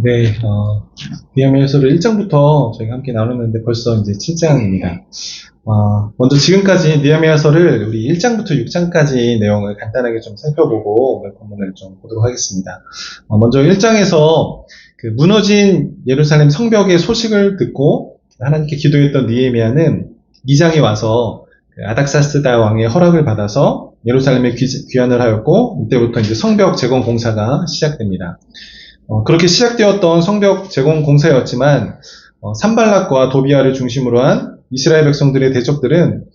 네, 니에미야서를 1장부터 저희가 함께 나눴는데 벌써 이제 7장입니다. 먼저 지금까지 니에미야서를 우리 1장부터 6장까지 내용을 간단하게 좀 살펴보고 오늘 본문을 좀 보도록 하겠습니다. 먼저 1장에서 그 무너진 예루살렘 성벽의 소식을 듣고 하나님께 기도했던 니에미야는 2장에 와서 그 아닥사스다 왕의 허락을 받아서 예루살렘에 귀환을 하였고 이때부터 이제 성벽 재건 공사가 시작됩니다. 그렇게 시작되었던 성벽 재건 공사였지만 산발락과 도비아를 중심으로 한 이스라엘 백성들의 대적들은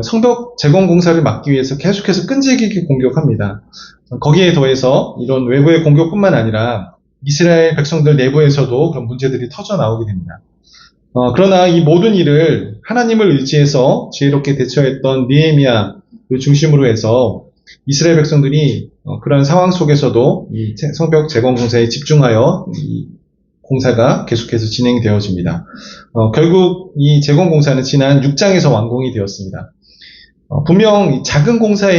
성벽 재건 공사를 막기 위해서 계속해서 끈질기게 공격합니다. 거기에 더해서 이런 외부의 공격뿐만 아니라 이스라엘 백성들 내부에서도 그런 문제들이 터져 나오게 됩니다. 그러나 이 모든 일을 하나님을 의지해서 지혜롭게 대처했던 느헤미야를 중심으로 해서 이스라엘 백성들이 그런 상황 속에서도 이 성벽 재건 공사에 집중하여 이 공사가 계속해서 진행되어집니다. 결국 이 재건 공사는 지난 6장에서 완공이 되었습니다. 분명 작은 공사가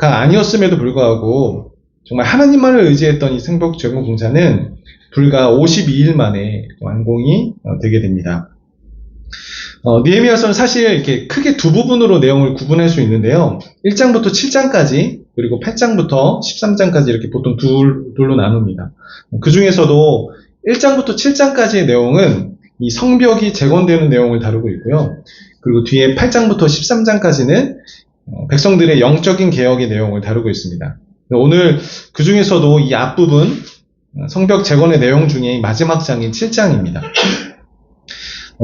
아니었음에도 불구하고 정말 하나님만을 의지했던 이 성벽 재건 공사는 불과 52일 만에 완공이 되게 됩니다. 느헤미야서는 사실 이렇게 크게 두 부분으로 내용을 구분할 수 있는데요. 1장부터 7장까지 그리고 8장부터 13장까지 이렇게 보통 둘로 나눕니다. 그 중에서도 1장부터 7장까지의 내용은 이 성벽이 재건되는 내용을 다루고 있고요. 그리고 뒤에 8장부터 13장까지는 백성들의 영적인 개혁의 내용을 다루고 있습니다. 오늘 그 중에서도 이 앞부분 성벽 재건의 내용 중에 마지막 장인 7장입니다.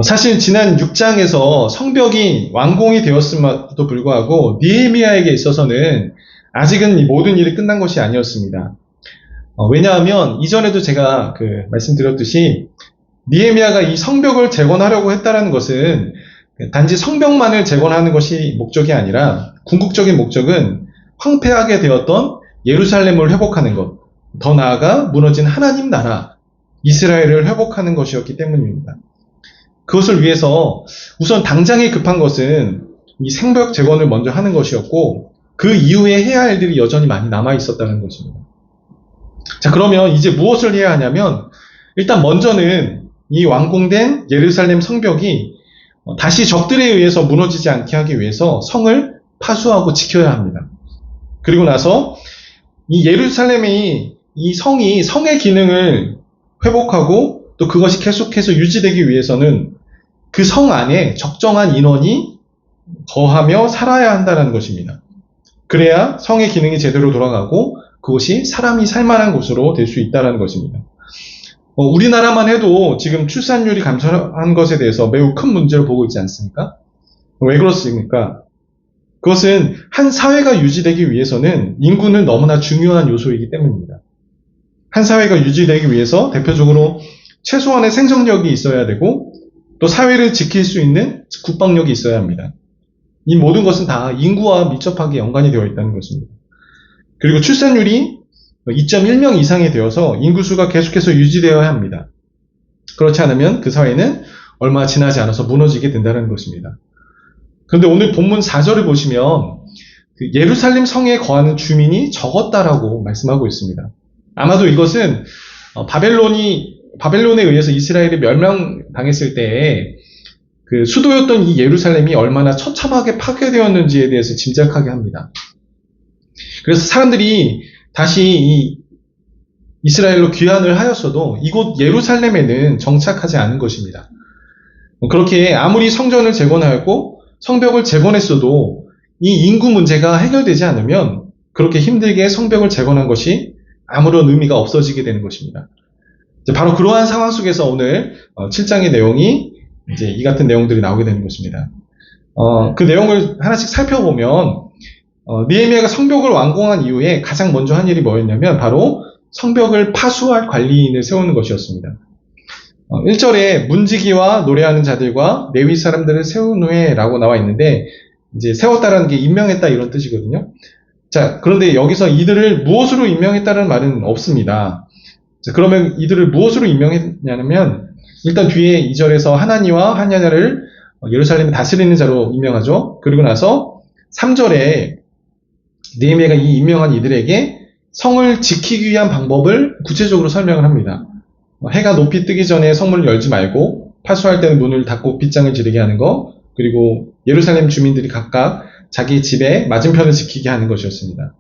사실 지난 6장에서 성벽이 완공이 되었음에도 불구하고 느헤미야에게 있어서는 아직은 이 모든 일이 끝난 것이 아니었습니다. 왜냐하면 이전에도 제가 말씀드렸듯이 느헤미야가 이 성벽을 재건하려고 했다는 것은 단지 성벽만을 재건하는 것이 목적이 아니라 궁극적인 목적은 황폐하게 되었던 예루살렘을 회복하는 것, 더 나아가 무너진 하나님 나라 이스라엘을 회복하는 것이었기 때문입니다. 그것을 위해서 우선 당장에 급한 것은 이 성벽 재건을 먼저 하는 것이었고 그 이후에 해야 할 일들이 여전히 많이 남아 있었다는 것입니다. 자, 그러면 이제 무엇을 해야 하냐면 일단 먼저는 이 완공된 예루살렘 성벽이 다시 적들에 의해서 무너지지 않게 하기 위해서 성을 파수하고 지켜야 합니다. 그리고 나서 이 예루살렘의 이 성의 기능을 회복하고 또 그것이 계속해서 유지되기 위해서는 그 성 안에 적정한 인원이 거하며 살아야 한다는 것입니다. 그래야 성의 기능이 제대로 돌아가고 그것이 사람이 살만한 곳으로 될 수 있다는 것입니다. 우리나라만 해도 지금 출산율이 감소한 것에 대해서 매우 큰 문제를 보고 있지 않습니까? 왜 그렇습니까? 그것은 한 사회가 유지되기 위해서는 인구는 너무나 중요한 요소이기 때문입니다. 한 사회가 유지되기 위해서 대표적으로 최소한의 생존력이 있어야 되고 또 사회를 지킬 수 있는 국방력이 있어야 합니다. 이 모든 것은 다 인구와 밀접하게 연관이 되어 있다는 것입니다. 그리고 출산율이 2.1명 이상이 되어서 인구수가 계속해서 유지되어야 합니다. 그렇지 않으면 그 사회는 얼마 지나지 않아서 무너지게 된다는 것입니다. 그런데 오늘 본문 4절을 보시면 예루살렘 성에 거하는 주민이 적었다라고 말씀하고 있습니다. 아마도 이것은 바벨론에 의해서 이스라엘이 멸망당했을 때에 그 수도였던 이 예루살렘이 얼마나 처참하게 파괴되었는지에 대해서 짐작하게 합니다. 그래서 사람들이 다시 이 이스라엘로 귀환을 하였어도 이곳 예루살렘에는 정착하지 않은 것입니다. 그렇게 아무리 성전을 재건하였고 성벽을 재건했어도 이 인구 문제가 해결되지 않으면 그렇게 힘들게 성벽을 재건한 것이 아무런 의미가 없어지게 되는 것입니다. 바로 그러한 상황 속에서 오늘 7장의 내용이 이제 이 같은 내용들이 나오게 되는 것입니다. 그 내용을 하나씩 살펴보면 느헤미야가 성벽을 완공한 이후에 가장 먼저 한 일이 뭐였냐면 바로 성벽을 파수할 관리인을 세우는 것이었습니다. 1절에 문지기와 노래하는 자들과 레위 사람들을 세운 후에 라고 나와 있는데 이제 세웠다라는 게 임명했다 이런 뜻이거든요. 자, 그런데 여기서 이들을 무엇으로 임명했다는 말은 없습니다. 자, 그러면 이들을 무엇으로 임명했냐면 일단 뒤에 2절에서 하나니와 하냐냐를 예루살렘에 다스리는 자로 임명하죠. 그리고 나서 3절에 느헤미야가 이 임명한 이들에게 성을 지키기 위한 방법을 구체적으로 설명을 합니다. 해가 높이 뜨기 전에 성문을 열지 말고 파수할 때는 문을 닫고 빗장을 지르게 하는 거, 그리고 예루살렘 주민들이 각각 자기 집의 맞은편을 지키게 하는 것이었습니다.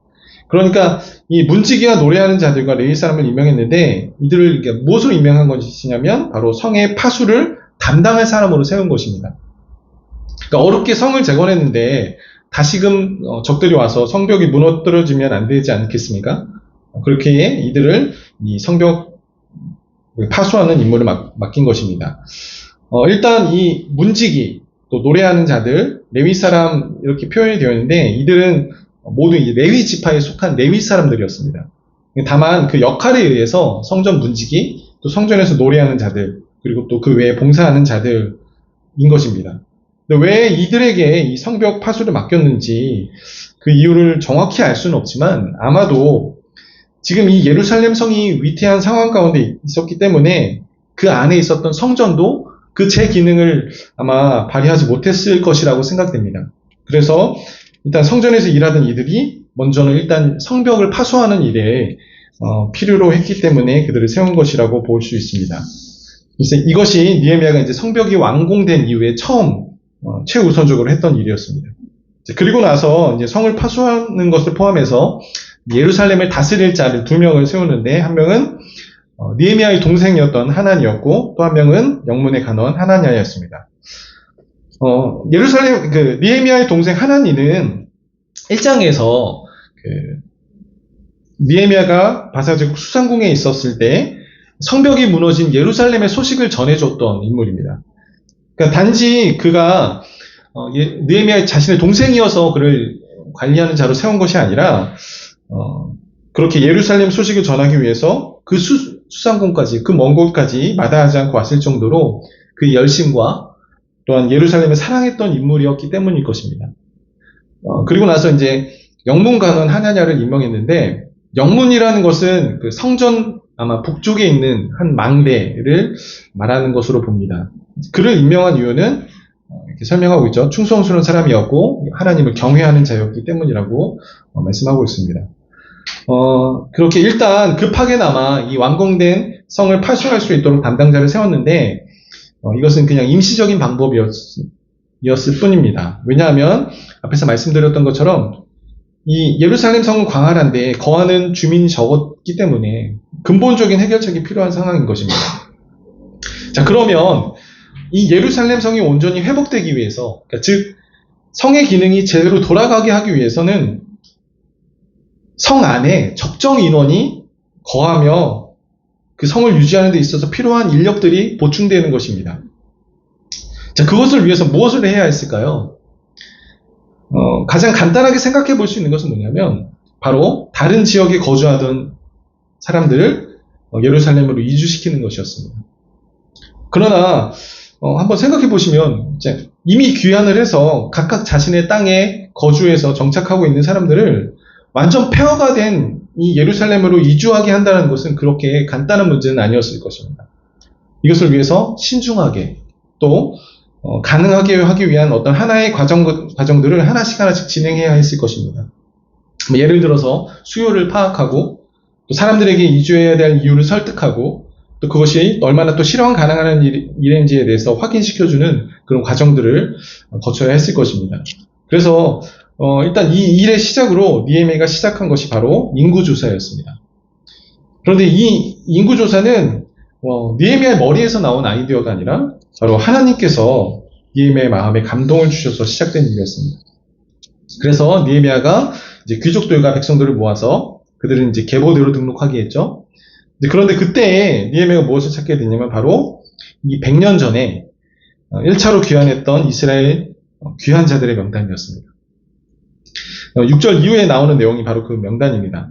그러니까 이 문지기와 노래하는 자들과 레위 사람을 임명했는데 이들을 무엇으로 임명한 것이냐면 바로 성의 파수를 담당할 사람으로 세운 것입니다. 그러니까 어렵게 성을 재건했는데 다시금 적들이 와서 성벽이 무너뜨려지면 안 되지 않겠습니까? 그렇게 이들을 이 성벽 파수하는 임무를 맡긴 것입니다. 일단 이 문지기 또 노래하는 자들, 레위 사람 이렇게 표현이 되어 있는데 이들은 모두 레위 지파에 속한 레위 사람들이었습니다. 다만 그 역할에 의해서 성전 문지기, 또 성전에서 노래하는 자들, 그리고 또 그 외에 봉사하는 자들인 것입니다. 근데 왜 이들에게 이 성벽 파수를 맡겼는지 그 이유를 정확히 알 수는 없지만 아마도 지금 이 예루살렘 성이 위태한 상황 가운데 있었기 때문에 그 안에 있었던 성전도 그 제 기능을 아마 발휘하지 못했을 것이라고 생각됩니다. 그래서 일단 성전에서 일하던 이들이 먼저는 일단 성벽을 파수하는 일에 필요로 했기 때문에 그들을 세운 것이라고 볼 수 있습니다. 그래서 이것이 느헤미야가 이제 성벽이 완공된 이후에 처음 최우선적으로 했던 일이었습니다. 그리고 나서 이제 성을 파수하는 것을 포함해서 예루살렘을 다스릴 자를 2명을 세우는데 한 명은 느헤미야의 동생이었던 하나니였고 또 한 명은 영문의 간원 하나냐였습니다. 예루살렘 느헤미야의 동생 하나니는 1장에서 느헤미야가 바사제국 수상궁에 있었을 때 성벽이 무너진 예루살렘의 소식을 전해줬던 인물입니다. 그러니까 단지 그가 느헤미야 자신의 동생이어서 그를 관리하는 자로 세운 것이 아니라 그렇게 예루살렘 소식을 전하기 위해서 그 수상궁까지 그 먼 곳까지 마다하지 않고 왔을 정도로 그 열심과 또한 예루살렘을 사랑했던 인물이었기 때문일 것입니다. 그리고 나서 이제 영문 간원 하나냐를 임명했는데 영문이라는 것은 그 성전 아마 북쪽에 있는 한 망대를 말하는 것으로 봅니다. 그를 임명한 이유는 이렇게 설명하고 있죠. 충성스러운 사람이었고 하나님을 경외하는 자였기 때문이라고 말씀하고 있습니다. 그렇게 일단 급하게나마 이 완공된 성을 파수할 수 있도록 담당자를 세웠는데 이것은 그냥 임시적인 방법이었을 뿐입니다. 왜냐하면 앞에서 말씀드렸던 것처럼 이 예루살렘 성은 광활한데 거하는 주민이 적었기 때문에 근본적인 해결책이 필요한 상황인 것입니다. 자, 그러면 이 예루살렘 성이 온전히 회복되기 위해서, 그러니까 즉 성의 기능이 제대로 돌아가게 하기 위해서는 성 안에 적정 인원이 거하며 그 성을 유지하는 데 있어서 필요한 인력들이 보충되는 것입니다. 자, 그것을 위해서 무엇을 해야 했을까요? 가장 간단하게 생각해 볼 수 있는 것은 뭐냐면 바로 다른 지역에 거주하던 사람들을 예루살렘으로 이주시키는 것이었습니다. 그러나 한번 생각해 보시면 이제 이미 귀환을 해서 각각 자신의 땅에 거주해서 정착하고 있는 사람들을 완전 폐허가 된 이 예루살렘으로 이주하게 한다는 것은 그렇게 간단한 문제는 아니었을 것입니다. 이것을 위해서 신중하게 또 가능하게 하기 위한 어떤 하나의 과정들을 하나씩 진행해야 했을 것입니다. 예를 들어서 수요를 파악하고 또 사람들에게 이주해야 될 이유를 설득하고 또 그것이 얼마나 또 실현 가능한 일인지에 대해서 확인시켜주는 그런 과정들을 거쳐야 했을 것입니다. 그래서 일단 이 일의 시작으로 느헤미야가 시작한 것이 바로 인구조사였습니다. 그런데 이 인구조사는 느헤미야의 머리에서 나온 아이디어가 아니라 바로 하나님께서 느헤미야의 마음에 감동을 주셔서 시작된 일이었습니다. 그래서 느헤미야가 이제 귀족들과 백성들을 모아서 그들은 이제 계보대로 등록하게 했죠. 그런데 그때 느헤미야가 무엇을 찾게 됐냐면 바로 이 100년 전에 1차로 귀환했던 이스라엘 귀환자들의 명단이었습니다. 6절 이후에 나오는 내용이 바로 그 명단입니다.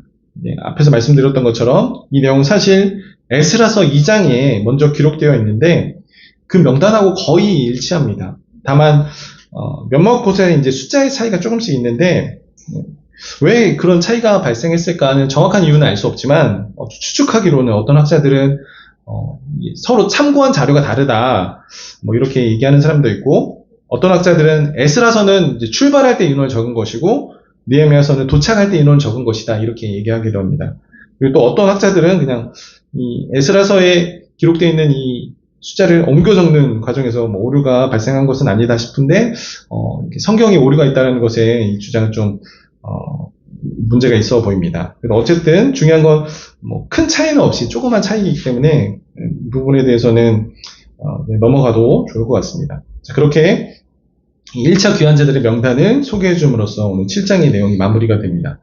앞에서 말씀드렸던 것처럼 이 내용은 사실 에스라서 2장에 먼저 기록되어 있는데 그 명단하고 거의 일치합니다. 다만 몇몇 곳에 이제 숫자의 차이가 조금씩 있는데 왜 그런 차이가 발생했을까는 정확한 이유는 알 수 없지만 추측하기로는 어떤 학자들은 서로 참고한 자료가 다르다 뭐 이렇게 얘기하는 사람도 있고 어떤 학자들은 에스라서는 이제 출발할 때 인원을 적은 것이고 느헤미야서는 도착할 때 인원을 적은 것이다 이렇게 얘기하기도 합니다. 그리고 또 어떤 학자들은 그냥 이 에스라서의 기록되어 있는 이 숫자를 옮겨 적는 과정에서 뭐 오류가 발생한 것은 아니다 싶은데, 성경에 오류가 있다는 것에 이 주장은 좀, 문제가 있어 보입니다. 그래서 어쨌든 중요한 건 뭐 큰 차이는 없이 조그만 차이이기 때문에 이 부분에 대해서는 넘어가도 좋을 것 같습니다. 자, 그렇게 1차 귀환자들의 명단을 소개해 줌으로써 오늘 7장의 내용이 마무리가 됩니다.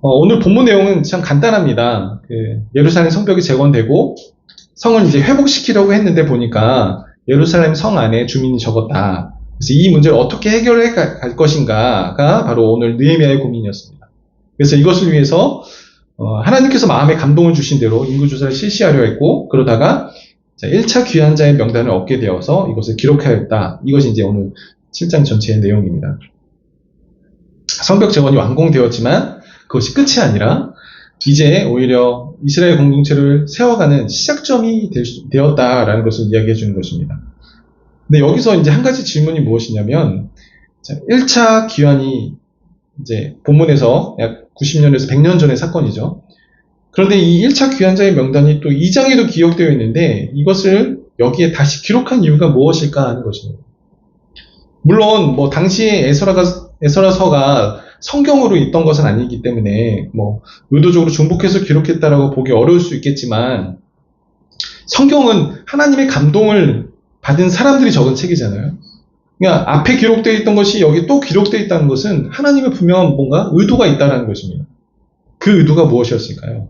오늘 본문 내용은 참 간단합니다. 예루살렘 성벽이 재건되고 성을 이제 회복시키려고 했는데 보니까 예루살렘 성 안에 주민이 적었다. 그래서 이 문제를 어떻게 해결해 갈 것인가가 바로 오늘 느헤미야의 고민이었습니다. 그래서 이것을 위해서 하나님께서 마음에 감동을 주신 대로 인구조사를 실시하려 했고, 그러다가 1차 귀환자의 명단을 얻게 되어서 이것을 기록하였다. 이것이 이제 오늘 7장 전체의 내용입니다. 성벽 재건이 완공되었지만 그것이 끝이 아니라 이제 오히려 이스라엘 공동체를 세워가는 시작점이 되었다라는 것을 이야기해 주는 것입니다. 근데 여기서 이제 한 가지 질문이 무엇이냐면, 1차 귀환이 이제 본문에서 약 90년에서 100년 전의 사건이죠. 그런데 이 1차 귀환자의 명단이 또 2장에도 기록되어 있는데 이것을 여기에 다시 기록한 이유가 무엇일까 하는 것입니다. 물론 뭐 당시에 에스라서가 성경으로 있던 것은 아니기 때문에 뭐 의도적으로 중복해서 기록했다라고 보기 어려울 수 있겠지만, 성경은 하나님의 감동을 받은 사람들이 적은 책이잖아요. 그러니까 앞에 기록되어 있던 것이 여기 또 기록되어 있다는 것은 하나님의 분명한 뭔가 의도가 있다는 것입니다. 그 의도가 무엇이었을까요?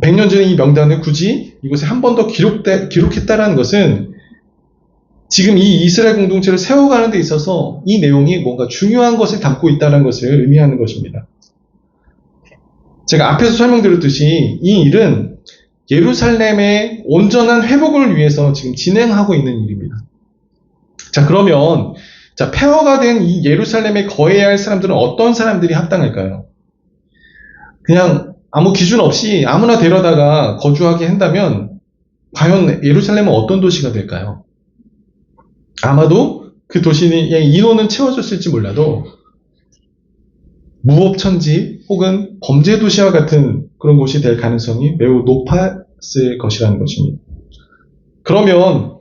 100년 전에 이 명단을 굳이 이곳에 한 번 더 기록했다는 것은 지금 이 이스라엘 공동체를 세워가는 데 있어서 이 내용이 뭔가 중요한 것을 담고 있다는 것을 의미하는 것입니다. 제가 앞에서 설명드렸듯이 이 일은 예루살렘의 온전한 회복을 위해서 지금 진행하고 있는 일입니다. 자, 그러면 폐허가 된 이 예루살렘에 거해야 할 사람들은 어떤 사람들이 합당할까요? 그냥 아무 기준 없이 아무나 데려다가 거주하게 한다면 과연 예루살렘은 어떤 도시가 될까요? 아마도 그 도시의 인원은 채워졌을지 몰라도 무법천지 혹은 범죄 도시와 같은 그런 곳이 될 가능성이 매우 높았을 것이라는 것입니다. 그러면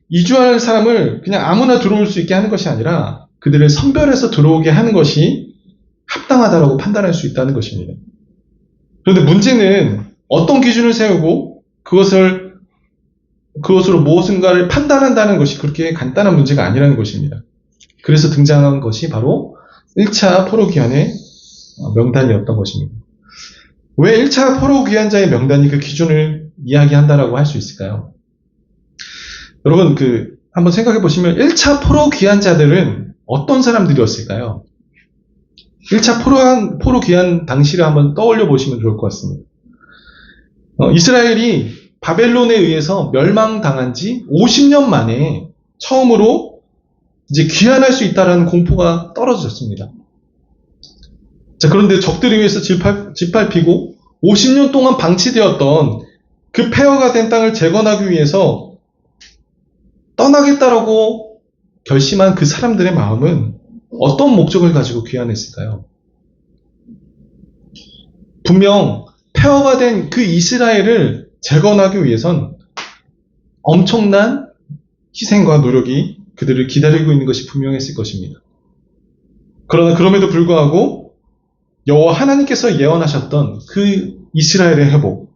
이주할 사람을 그냥 아무나 들어올 수 있게 하는 것이 아니라 그들을 선별해서 들어오게 하는 것이 합당하다고 판단할 수 있다는 것입니다. 그런데 문제는 어떤 기준을 세우고 그것으로 무엇인가를 판단한다는 것이 그렇게 간단한 문제가 아니라는 것입니다. 그래서 등장한 것이 바로 1차 포로귀환의 명단이었던 것입니다. 왜 1차 포로귀환자의 명단이 그 기준을 이야기한다라고 할 수 있을까요? 여러분, 한번 생각해 보시면 1차 포로귀환자들은 어떤 사람들이었을까요? 1차 포로귀환 당시를 한번 떠올려 보시면 좋을 것 같습니다. 이스라엘이 바벨론에 의해서 멸망당한 지 50년 만에 처음으로 이제 귀환할 수 있다는 공포가 떨어졌습니다. 자, 그런데 적들에 의해서 짓밟히고 50년 동안 방치되었던 그 폐허가 된 땅을 재건하기 위해서 떠나겠다라고 결심한 그 사람들의 마음은 어떤 목적을 가지고 귀환했을까요? 분명 폐허가 된 그 이스라엘을 재건하기 위해선 엄청난 희생과 노력이 그들을 기다리고 있는 것이 분명했을 것입니다. 그러나 그럼에도 불구하고 여호와 하나님께서 예언하셨던 그 이스라엘의 회복,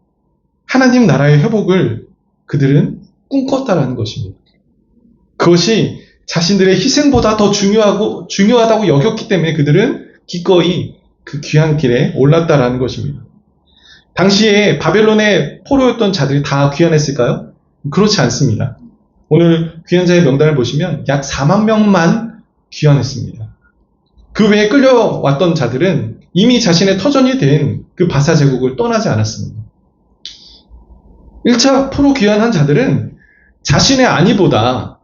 하나님 나라의 회복을 그들은 꿈꿨다라는 것입니다. 그것이 자신들의 희생보다 더 중요하다고 여겼기 때문에 그들은 기꺼이 그 귀한 길에 올랐다라는 것입니다. 당시에 바벨론의 포로였던 자들이 다 귀환했을까요? 그렇지 않습니다. 오늘 귀환자의 명단을 보시면 약 4만 명만 귀환했습니다. 그 외에 끌려왔던 자들은 이미 자신의 터전이 된 그 바사 제국을 떠나지 않았습니다. 1차 포로 귀환한 자들은 자신의 안위보다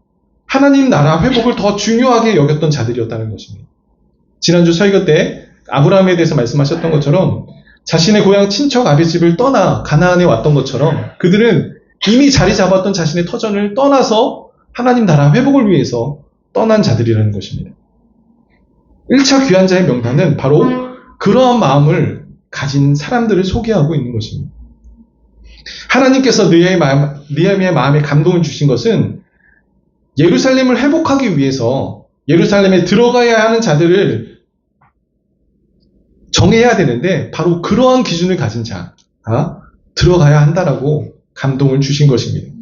하나님 나라 회복을 더 중요하게 여겼던 자들이었다는 것입니다. 지난주 설교 때 아브라함에 대해서 말씀하셨던 것처럼 자신의 고향 친척 아비집을 떠나 가나안에 왔던 것처럼 그들은 이미 자리 잡았던 자신의 터전을 떠나서 하나님 나라 회복을 위해서 떠난 자들이라는 것입니다. 1차 귀환자의 명단은 바로 그러한 마음을 가진 사람들을 소개하고 있는 것입니다. 하나님께서 느헤미야의 마음에 감동을 주신 것은 예루살렘을 회복하기 위해서 예루살렘에 들어가야 하는 자들을 정해야 되는데 바로 그러한 기준을 가진 자가 들어가야 한다라고 감동을 주신 것입니다.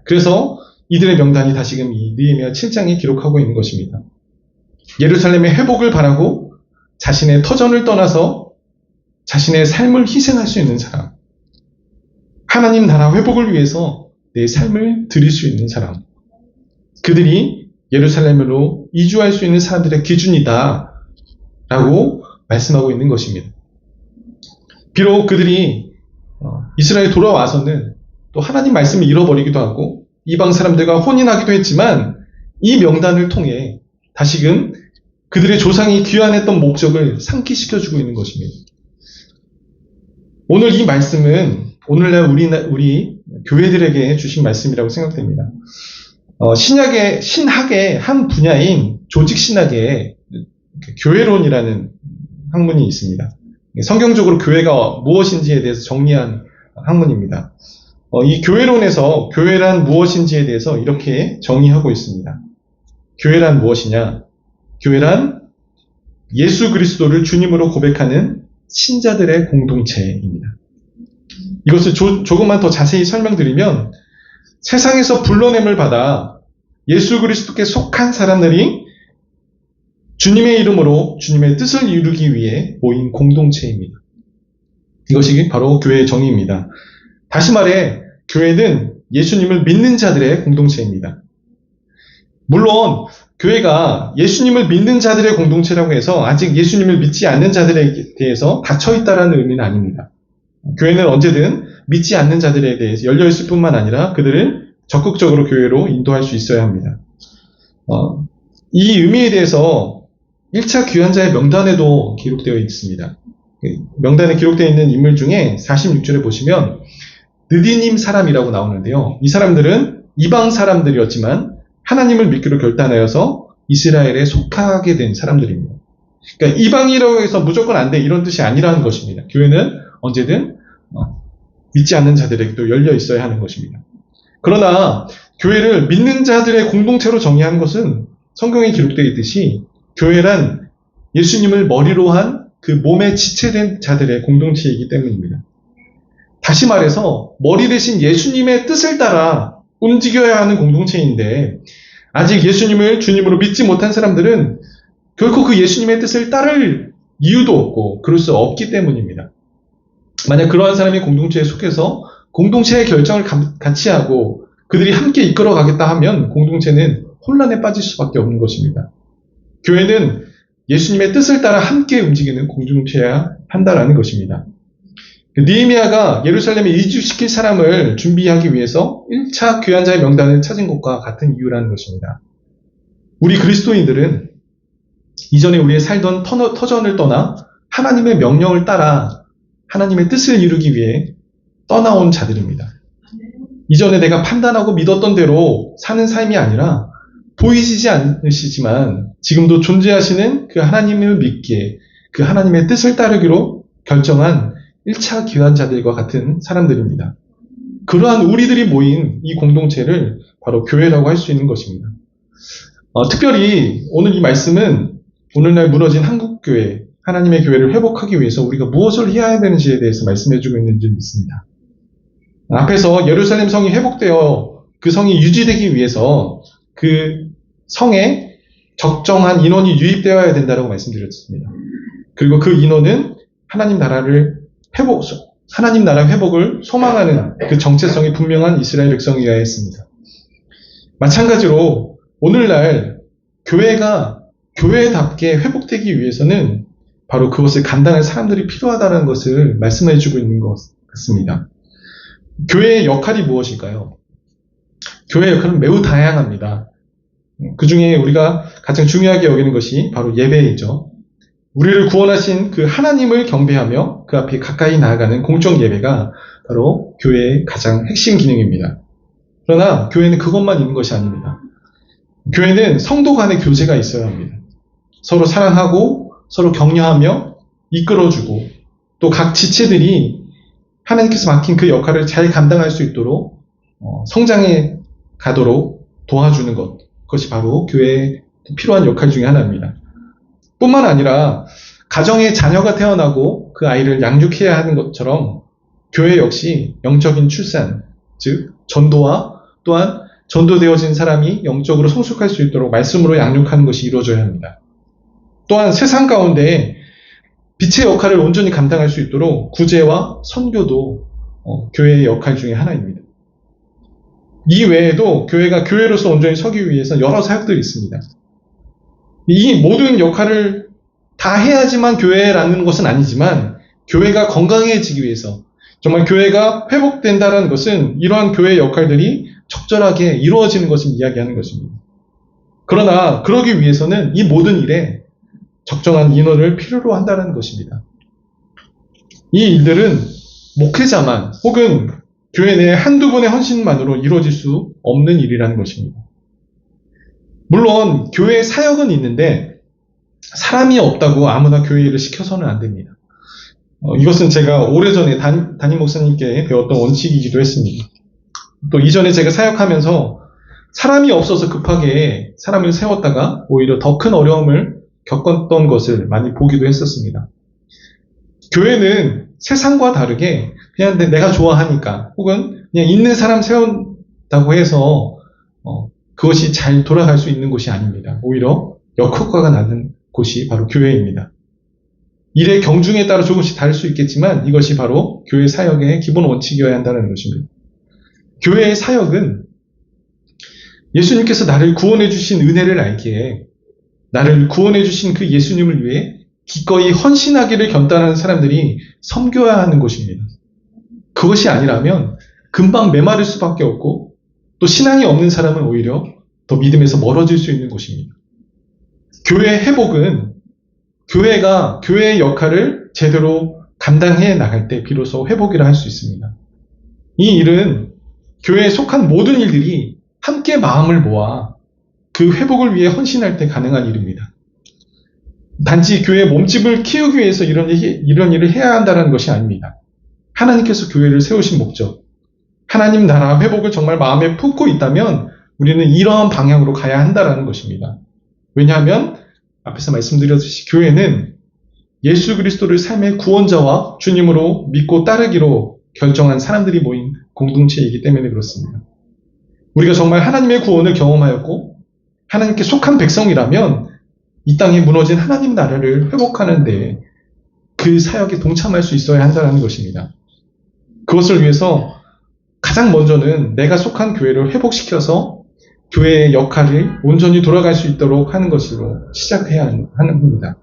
그래서 이들의 명단이 다시금 이 느헤미야 7장에 기록하고 있는 것입니다. 예루살렘의 회복을 바라고 자신의 터전을 떠나서 자신의 삶을 희생할 수 있는 사람, 하나님 나라 회복을 위해서 내 삶을 드릴 수 있는 사람, 그들이 예루살렘으로 이주할 수 있는 사람들의 기준이다 라고 말씀하고 있는 것입니다. 비록 그들이 이스라엘에 돌아와서는 또 하나님 말씀을 잃어버리기도 하고 이방 사람들과 혼인하기도 했지만 이 명단을 통해 다시금 그들의 조상이 귀환했던 목적을 상기시켜주고 있는 것입니다. 오늘 이 말씀은 오늘날 우리 교회들에게 주신 말씀이라고 생각됩니다. 신학의 한 분야인 조직신학의 교회론이라는 학문이 있습니다. 성경적으로 교회가 무엇인지에 대해서 정리한 학문입니다. 이 교회론에서 교회란 무엇인지에 대해서 이렇게 정의하고 있습니다. 교회란 무엇이냐? 교회란 예수 그리스도를 주님으로 고백하는 신자들의 공동체입니다. 이것을 조금만 더 자세히 설명드리면 세상에서 불러냄을 받아 예수 그리스도께 속한 사람들이 주님의 이름으로 주님의 뜻을 이루기 위해 모인 공동체입니다. 이것이 바로 교회의 정의입니다. 다시 말해 교회는 예수님을 믿는 자들의 공동체입니다. 물론 교회가 예수님을 믿는 자들의 공동체라고 해서 아직 예수님을 믿지 않는 자들에 대해서 닫혀있다라는 의미는 아닙니다. 교회는 언제든 믿지 않는 자들에 대해서 열려있을 뿐만 아니라 그들을 적극적으로 교회로 인도할 수 있어야 합니다. 이 의미에 대해서 1차 귀환자의 명단에도 기록되어 있습니다. 명단에 기록되어 있는 인물 중에 46절에 보시면 느디님 사람이라고 나오는데요. 이 사람들은 이방 사람들이었지만 하나님을 믿기로 결단하여서 이스라엘에 속하게 된 사람들입니다. 그러니까 이방이라고 해서 무조건 안 돼 이런 뜻이 아니라는 것입니다. 교회는 언제든 믿지 않는 자들에게도 열려 있어야 하는 것입니다. 그러나 교회를 믿는 자들의 공동체로 정의하는 것은 성경에 기록되어 있듯이 교회란 예수님을 머리로 한 그 몸에 지체된 자들의 공동체이기 때문입니다. 다시 말해서 머리 대신 예수님의 뜻을 따라 움직여야 하는 공동체인데 아직 예수님을 주님으로 믿지 못한 사람들은 결코 그 예수님의 뜻을 따를 이유도 없고 그럴 수 없기 때문입니다. 만약 그러한 사람이 공동체에 속해서 공동체의 결정을 같이 하고 그들이 함께 이끌어 가겠다 하면 공동체는 혼란에 빠질 수밖에 없는 것입니다. 교회는 예수님의 뜻을 따라 함께 움직이는 공동체여야 한다라는 것입니다. 느헤미야가 예루살렘에 이주시킬 사람을 준비하기 위해서 1차 귀환자의 명단을 찾은 것과 같은 이유라는 것입니다. 우리 그리스도인들은 이전에 우리의 살던 터전을 떠나 하나님의 명령을 따라 하나님의 뜻을 이루기 위해 떠나온 자들입니다. 이전에 내가 판단하고 믿었던 대로 사는 삶이 아니라 보이시지 않으시지만 지금도 존재하시는 그 하나님을 믿기에 그 하나님의 뜻을 따르기로 결정한 1차 귀환자들과 같은 사람들입니다. 그러한 우리들이 모인 이 공동체를 바로 교회라고 할 수 있는 것입니다. 특별히 오늘 이 말씀은 오늘날 무너진 한국교회, 하나님의 교회를 회복하기 위해서 우리가 무엇을 해야 되는지에 대해서 말씀해주고 있는 줄 믿습니다. 앞에서 예루살렘 성이 회복되어 그 성이 유지되기 위해서 그 성에 적정한 인원이 유입되어야 된다고 말씀드렸습니다. 그리고 그 인원은 하나님 나라 회복을 소망하는 그 정체성이 분명한 이스라엘 백성이어야 했습니다. 마찬가지로 오늘날 교회가 교회답게 회복되기 위해서는 바로 그것을 감당할 사람들이 필요하다는 것을 말씀해주고 있는 것 같습니다. 교회의 역할이 무엇일까요? 교회의 역할은 매우 다양합니다. 그 중에 우리가 가장 중요하게 여기는 것이 바로 예배이죠. 우리를 구원하신 그 하나님을 경배하며 그 앞에 가까이 나아가는 공적 예배가 바로 교회의 가장 핵심 기능입니다. 그러나 교회는 그것만 있는 것이 아닙니다. 교회는 성도 간의 교제가 있어야 합니다. 서로 사랑하고 서로 격려하며 이끌어주고 또 각 지체들이 하나님께서 맡긴 그 역할을 잘 감당할 수 있도록 성장해 가도록 도와주는 것, 그것이 바로 교회에 필요한 역할 중에 하나입니다. 뿐만 아니라 가정에 자녀가 태어나고 그 아이를 양육해야 하는 것처럼 교회 역시 영적인 출산, 즉 전도와 또한 전도되어진 사람이 영적으로 성숙할 수 있도록 말씀으로 양육하는 것이 이루어져야 합니다. 또한 세상 가운데 빛의 역할을 온전히 감당할 수 있도록 구제와 선교도 교회의 역할 중에 하나입니다. 이 외에도 교회가 교회로서 온전히 서기 위해서 여러 사역들이 있습니다. 이 모든 역할을 다 해야지만 교회라는 것은 아니지만 교회가 건강해지기 위해서 정말 교회가 회복된다는 것은 이러한 교회의 역할들이 적절하게 이루어지는 것을 이야기하는 것입니다. 그러나 그러기 위해서는 이 모든 일에 적정한 인원을 필요로 한다는 것입니다. 이 일들은 목회자만 혹은 교회 내 한두 분의 헌신만으로 이루어질 수 없는 일이라는 것입니다. 물론 교회의 사역은 있는데 사람이 없다고 아무나 교회 일을 시켜서는 안 됩니다. 이것은 제가 오래전에 담임 목사님께 배웠던 원칙이기도 했습니다. 또 이전에 제가 사역하면서 사람이 없어서 급하게 사람을 세웠다가 오히려 더 큰 어려움을 겪었던 것을 많이 보기도 했었습니다. 교회는 세상과 다르게 그냥 내가 좋아하니까 혹은 그냥 있는 사람 세운다고 해서 그것이 잘 돌아갈 수 있는 곳이 아닙니다. 오히려 역효과가 나는 곳이 바로 교회입니다. 일의 경중에 따라 조금씩 다를 수 있겠지만 이것이 바로 교회 사역의 기본 원칙이어야 한다는 것입니다. 교회의 사역은 예수님께서 나를 구원해 주신 은혜를 알기에 나를 구원해 주신 그 예수님을 위해 기꺼이 헌신하기를 결단하는 사람들이 섬겨야 하는 것입니다. 그것이 아니라면 금방 메마를 수밖에 없고 또 신앙이 없는 사람은 오히려 더 믿음에서 멀어질 수 있는 것입니다. 교회의 회복은 교회가 교회의 역할을 제대로 감당해 나갈 때 비로소 회복이라 할 수 있습니다. 이 일은 교회에 속한 모든 일들이 함께 마음을 모아 그 회복을 위해 헌신할 때 가능한 일입니다. 단지 교회의 몸집을 키우기 위해서 이런 일을 해야 한다는 것이 아닙니다. 하나님께서 교회를 세우신 목적, 하나님 나라 회복을 정말 마음에 품고 있다면 우리는 이러한 방향으로 가야 한다는 것입니다. 왜냐하면 앞에서 말씀드렸듯이 교회는 예수 그리스도를 삶의 구원자와 주님으로 믿고 따르기로 결정한 사람들이 모인 공동체이기 때문에 그렇습니다. 우리가 정말 하나님의 구원을 경험하였고 하나님께 속한 백성이라면 이 땅에 무너진 하나님 나라를 회복하는 데 그 사역에 동참할 수 있어야 한다는 것입니다. 그것을 위해서 가장 먼저는 내가 속한 교회를 회복시켜서 교회의 역할을 온전히 돌아갈 수 있도록 하는 것으로 시작해야 하는 겁니다.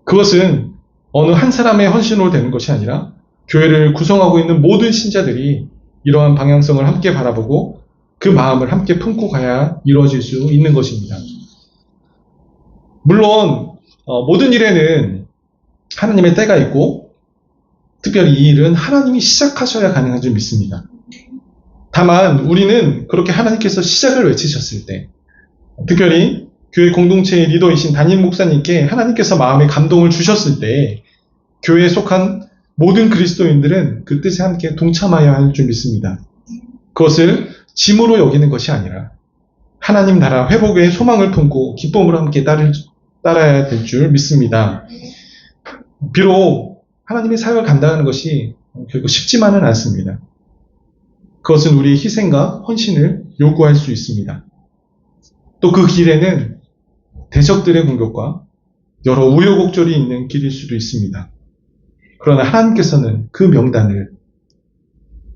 그것은 어느 한 사람의 헌신으로 되는 것이 아니라 교회를 구성하고 있는 모든 신자들이 이러한 방향성을 함께 바라보고 그 마음을 함께 품고 가야 이루어질 수 있는 것입니다. 물론 모든 일에는 하나님의 때가 있고 특별히 이 일은 하나님이 시작하셔야 가능한 줄 믿습니다. 다만 우리는 그렇게 하나님께서 시작을 외치셨을 때 특별히 교회 공동체의 리더이신 담임 목사님께 하나님께서 마음에 감동을 주셨을 때 교회에 속한 모든 그리스도인들은 그 뜻에 함께 동참하여야 할 줄 믿습니다. 그것을 짐으로 여기는 것이 아니라 하나님 나라 회복의 소망을 품고 기쁨으로 함께 따라야 될 줄 믿습니다. 비록 하나님의 사역을 감당하는 것이 결국 쉽지만은 않습니다. 그것은 우리의 희생과 헌신을 요구할 수 있습니다. 또 그 길에는 대적들의 공격과 여러 우여곡절이 있는 길일 수도 있습니다. 그러나 하나님께서는 그 명단을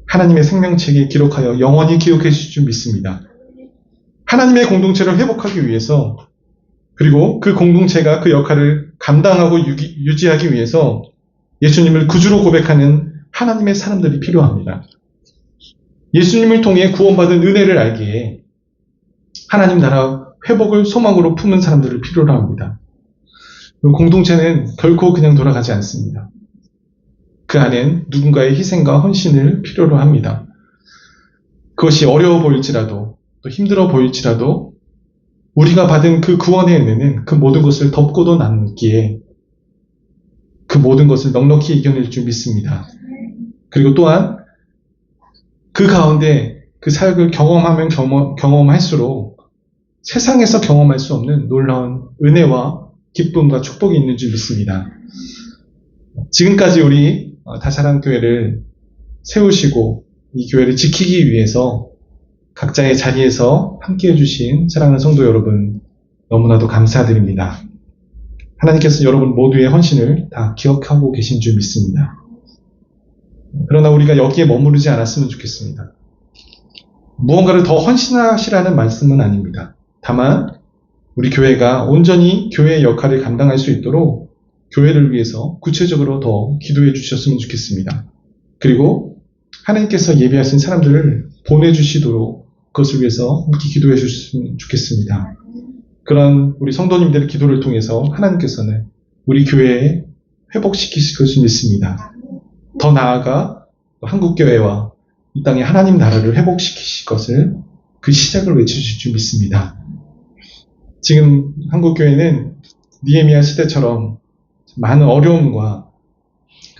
하나님의 생명책에 기록하여 영원히 기억해 주실 줄 믿습니다. 하나님의 공동체를 회복하기 위해서 그리고 그 공동체가 그 역할을 감당하고 유지하기 위해서 예수님을 구주로 고백하는 하나님의 사람들이 필요합니다. 예수님을 통해 구원받은 은혜를 알기에 하나님 나라 회복을 소망으로 품는 사람들을 필요로 합니다. 공동체는 결코 그냥 돌아가지 않습니다. 그 안엔 누군가의 희생과 헌신을 필요로 합니다. 그것이 어려워 보일지라도 또 힘들어 보일지라도 우리가 받은 그 구원의 은혜는 그 모든 것을 덮고도 남기에 그 모든 것을 넉넉히 이겨낼 줄 믿습니다. 그리고 또한 그 가운데 그 사역을 경험하면 경험할수록 세상에서 경험할 수 없는 놀라운 은혜와 기쁨과 축복이 있는 줄 믿습니다. 지금까지 우리 다사랑 교회를 세우시고 이 교회를 지키기 위해서 각자의 자리에서 함께 해주신 사랑하는 성도 여러분, 너무나도 감사드립니다. 하나님께서 여러분 모두의 헌신을 다 기억하고 계신 줄 믿습니다. 그러나 우리가 여기에 머무르지 않았으면 좋겠습니다. 무언가를 더 헌신하시라는 말씀은 아닙니다. 다만 우리 교회가 온전히 교회의 역할을 감당할 수 있도록 교회를 위해서 구체적으로 더 기도해 주셨으면 좋겠습니다. 그리고 하나님께서 예비하신 사람들을 보내주시도록 그것을 위해서 함께 기도해 주셨으면 좋겠습니다. 그런 우리 성도님들의 기도를 통해서 하나님께서는 우리 교회에 회복시키실 것을 믿습니다. 더 나아가 한국교회와 이 땅의 하나님 나라를 회복시키실 것을 그 시작을 외쳐주실 줄 믿습니다. 지금 한국교회는 느헤미야 시대처럼 많은 어려움과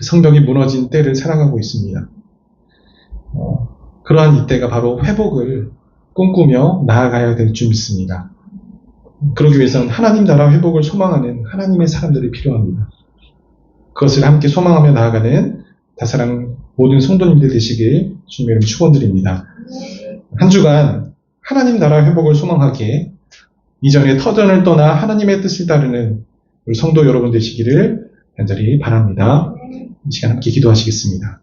성벽이 무너진 때를 살아가고 있습니다. 그러한 이때가 바로 회복을 꿈꾸며 나아가야 될 줄 믿습니다. 그러기 위해서는 하나님 나라 회복을 소망하는 하나님의 사람들이 필요합니다. 그것을 함께 소망하며 나아가는 다사랑 모든 성도님들 되시길 주님의 이름으로 축원드립니다. 한 주간 하나님 나라 회복을 소망하기에 이전의 터전을 떠나 하나님의 뜻을 따르는 우리 성도 여러분 되시기를 간절히 바랍니다. 이 시간 함께 기도하시겠습니다.